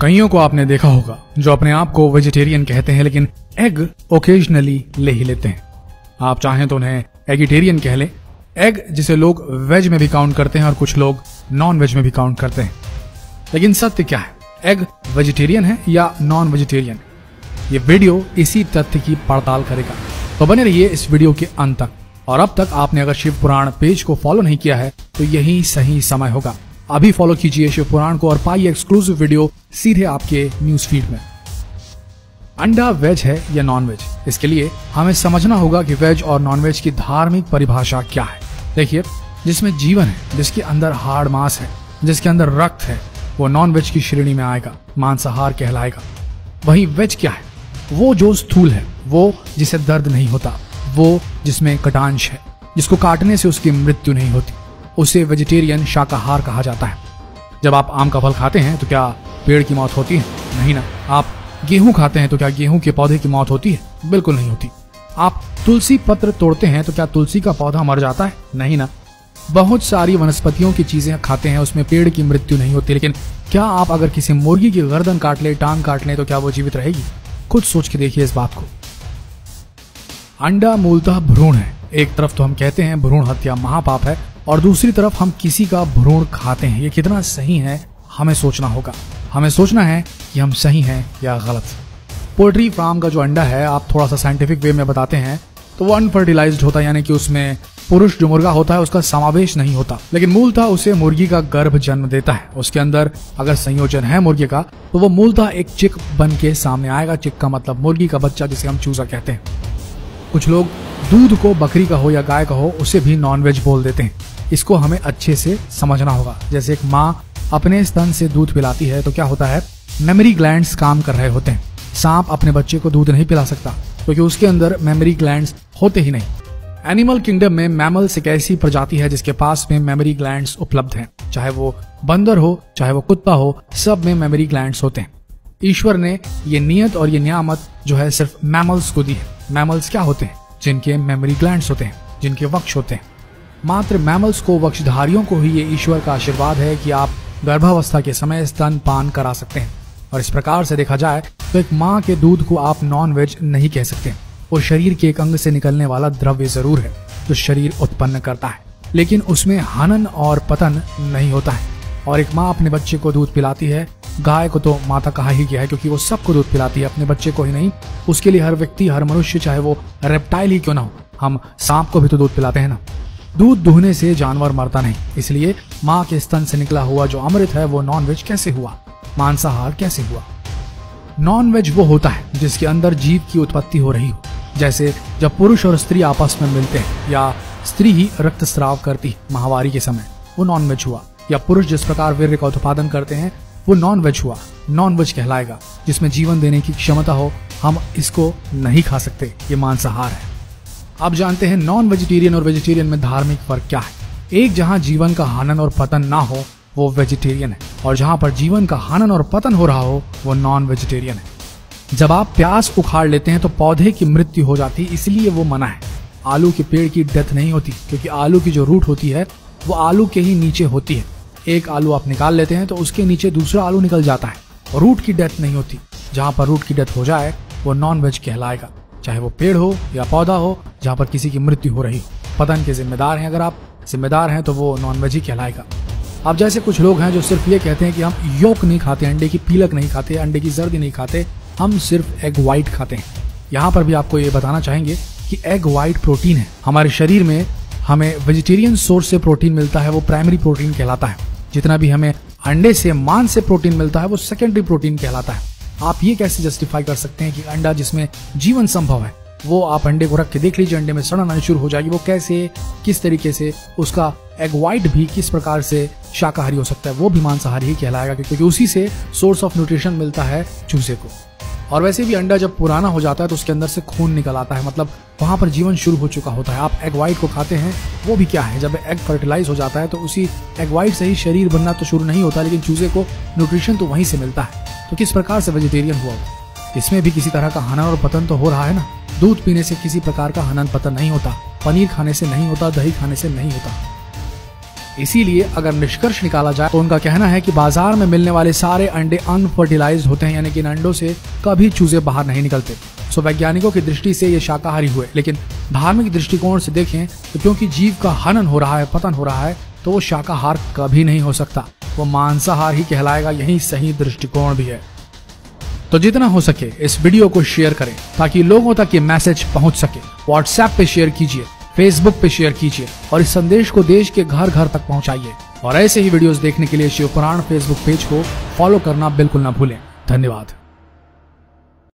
कईयों को आपने देखा होगा जो अपने आप को वेजिटेरियन कहते हैं लेकिन एग ओकेजनली ले ही लेते हैं। आप चाहें तो उन्हें एगिटेरियन कह लें। एग जिसे लोग वेज में भी काउंट करते हैं और कुछ लोग नॉन वेज में भी काउंट करते हैं। लेकिन सत्य क्या है, एग वेजिटेरियन है या नॉन वेजिटेरियन? ये वीडियो इसी तथ्य की पड़ताल करेगा, तो बने रहिए इस वीडियो के अंत तक। और अब तक आपने अगर शिव पुराण पेज को फॉलो नहीं किया है तो यही सही समय होगा। अभी फॉलो कीजिए शिव पुराण को और पाइए एक्सक्लूसिव वीडियो सीधे आपके न्यूज फीड में। अंडा वेज है या नॉन वेज, इसके लिए हमें समझना होगा कि वेज और नॉन वेज की धार्मिक परिभाषा क्या है। देखिए, जिसमें जीवन है, जिसके अंदर हाड़ मांस है, जिसके अंदर रक्त है, वो नॉन वेज की श्रेणी में आएगा, मांसाहार कहलाएगा। वहीं वेज क्या है? वो जो स्थूल है, वो जिसे दर्द नहीं होता, वो जिसमें कटांश है, जिसको काटने से उसकी मृत्यु नहीं होती, उसे वेजिटेरियन शाकाहार कहा जाता है। जब आप आम का फल खाते हैं तो क्या पेड़ की मौत होती है? नहीं ना। आप गेहूं खाते हैं तो क्या गेहूं के पौधे की मौत होती है? बिल्कुल नहीं होती। आप तुलसी पत्र तोड़ते हैं तो क्या तुलसी का पौधा मर जाता है? नहीं ना। बहुत सारी वनस्पतियों की चीजें खाते हैं, उसमें पेड़ की मृत्यु नहीं होती। लेकिन क्या आप अगर किसी मुर्गी की गर्दन काट ले, टांग काट ले, तो क्या वो जीवित रहेगी? खुद सोच के देखिए इस बात को। अंडा मूलतः भ्रूण है। एक तरफ तो हम कहते हैं भ्रूण हत्या महापाप है और दूसरी तरफ हम किसी का भ्रूण खाते हैं। ये कितना सही है हमें सोचना होगा। हमें सोचना है कि हम सही हैं या गलत। पोल्ट्री फार्म का जो अंडा है, आप थोड़ा सा साइंटिफिक वे में बताते हैं तो वो अनफर्टिलाइज्ड होता है, यानी कि उसमें पुरुष जो मुर्गा होता है उसका समावेश नहीं होता। लेकिन मूलतः उसे मुर्गी का गर्भ जन्म देता है। उसके अंदर अगर संयोजन है मुर्गे का तो वो मूलतः एक चिक बन के सामने आएगा। चिक का मतलब मुर्गी का बच्चा, जिसे हम चूजा कहते हैं। कुछ लोग दूध को बकरी का हो या गाय का हो उसे भी नॉनवेज बोल देते हैं। इसको हमें अच्छे से समझना होगा। जैसे एक माँ अपने स्तन से दूध पिलाती है तो क्या होता है, मेमोरी ग्लैंड्स काम कर रहे होते हैं। सांप अपने बच्चे को दूध नहीं पिला सकता क्योंकि उसके अंदर मेमोरी ग्लैंड्स होते ही नहीं। एनिमल किंगडम में मैमल्स एक ऐसी प्रजाति है जिसके पास में मेमोरी ग्लैंड्स उपलब्ध हैं। चाहे वो बंदर हो, चाहे वो कुत्ता हो, सब में मेमोरी ग्लैंड्स होते हैं। ईश्वर ने ये नियत और ये नियामत जो है सिर्फ मैमल्स को दी है। मैमल्स क्या होते हैं? जिनके मेमोरी ग्लैंड्स होते हैं, जिनके वक्ष होते हैं। मात्र मैमल्स को, वक्षधारियों को ही ये ईश्वर का आशीर्वाद है कि आप गर्भावस्था के समय स्तन पान करा सकते हैं। और इस प्रकार से देखा जाए तो एक माँ के दूध को आप नॉन वेज नहीं कह सकते। वो शरीर के एक अंग से निकलने वाला द्रव्य जरूर है जो शरीर उत्पन्न करता है, लेकिन उसमें हनन और पतन नहीं होता है। और एक माँ अपने बच्चे को दूध पिलाती है। गाय को तो माता कहा ही गया है क्योंकि वो सबको दूध पिलाती है, अपने बच्चे को ही नहीं। उसके लिए हर व्यक्ति, हर मनुष्य, चाहे वो रेप्टाइल ही क्यों ना हो, हम सांप को भी तो दूध पिलाते हैं ना। दूध दुहने से जानवर मरता नहीं, इसलिए माँ के स्तन से निकला हुआ जो अमृत है वो नॉन वेज कैसे हुआ, मांसाहार कैसे हुआ? नॉन वेज वो होता है जिसके अंदर जीव की उत्पत्ति हो रही हो। जैसे जब पुरुष और स्त्री आपस में मिलते हैं या स्त्री ही रक्तस्राव करती माहवारी के समय, वो नॉन वेज हुआ। या पुरुष जिस प्रकार वीर्य का उत्पादन करते हैं वो नॉन वेज हुआ। नॉन वेज कहलाएगा जिसमें जीवन देने की क्षमता हो। हम इसको नहीं खा सकते, ये मांसाहार है। आप जानते हैं नॉन वेजिटेरियन और वेजिटेरियन में धार्मिक फर्क क्या है? एक जहां जीवन का हनन और पतन ना हो वो वेजिटेरियन है, और जहां पर जीवन का हनन और पतन हो रहा हो वो नॉन वेजिटेरियन है। जब आप प्याज उखाड़ लेते हैं तो पौधे की मृत्यु हो जाती है, इसलिए वो मना है। आलू के पेड़ की डेथ नहीं होती क्योंकि आलू की जो रूट होती है वो आलू के ही नीचे होती है। एक आलू आप निकाल लेते हैं तो उसके नीचे दूसरा आलू निकल जाता है और रूट की डेथ नहीं होती। जहां पर रूट की डेथ हो जाए वो नॉन वेज कहलाएगा, चाहे वो पेड़ हो या पौधा हो, जहां पर किसी की मृत्यु हो रही हो। पतन के जिम्मेदार हैं, अगर आप जिम्मेदार हैं तो वो नॉन वेज ही कहलाएगा। अब जैसे कुछ लोग हैं जो सिर्फ ये कहते हैं कि हम योक नहीं खाते, अंडे की पीलक नहीं खाते, अंडे की जर्दी नहीं खाते, हम सिर्फ एग व्हाइट खाते हैं। यहाँ पर भी आपको ये बताना चाहेंगे कि एग व्हाइट प्रोटीन है। हमारे शरीर में हमें वेजिटेरियन सोर्स से प्रोटीन मिलता है, वो प्राइमरी प्रोटीन कहलाता है। जितना भी हमें अंडे से, मांस से प्रोटीन मिलता है वो सेकेंडरी प्रोटीन कहलाता है। आप ये कैसे जस्टिफाई कर सकते हैं कि अंडा जिसमें जीवन संभव है, वो आप अंडे को रख के देख लीजिए, अंडे में सड़न आनी शुरू हो जाएगी। वो कैसे, किस तरीके से उसका एग व्हाइट भी किस प्रकार से शाकाहारी हो सकता है? वो भी मांसाहारी ही कहलाएगा क्योंकि उसी से सोर्स ऑफ न्यूट्रिशन मिलता है चूजे को। और वैसे भी अंडा जब पुराना हो जाता है तो उसके अंदर से खून निकल आता है, मतलब वहां पर जीवन शुरू हो चुका होता है। आप एग व्हाइट को खाते हैं, वो भी क्या है, जब एग फर्टिलाइज हो जाता है तो उसी एग व्हाइट से ही शरीर बनना तो शुरू नहीं होता, लेकिन चूजे को न्यूट्रिशन तो वहीं से मिलता है। तो किस प्रकार से वेजिटेरियन हुआ? इसमें भी किसी तरह का हनन और पतन तो हो रहा है ना। दूध पीने से किसी प्रकार का हनन पतन नहीं होता, पनीर खाने से नहीं होता, दही खाने से नहीं होता। इसीलिए अगर निष्कर्ष निकाला जाए तो उनका कहना है कि बाजार में मिलने वाले सारे अंडे अनफर्टिलाइज्ड होते हैं, यानी कि इन अंडों से कभी चूजे बाहर नहीं निकलते। सो वैज्ञानिकों की दृष्टि से ये शाकाहारी हुए, लेकिन धार्मिक दृष्टिकोण से देखें तो क्योंकि जीव का हनन हो रहा है, पतन हो रहा है, तो वो शाकाहार कभी नहीं हो सकता, वो मांसाहार ही कहलाएगा। यही सही दृष्टिकोण भी है। तो जितना हो सके इस वीडियो को शेयर करें ताकि लोगों तक ये मैसेज पहुंच सके। व्हाट्सएप पे शेयर कीजिए, फेसबुक पे शेयर कीजिए और इस संदेश को देश के घर घर तक पहुंचाइए। और ऐसे ही वीडियोस देखने के लिए शिव पुराण फेसबुक पेज को फॉलो करना बिल्कुल ना भूलें। धन्यवाद।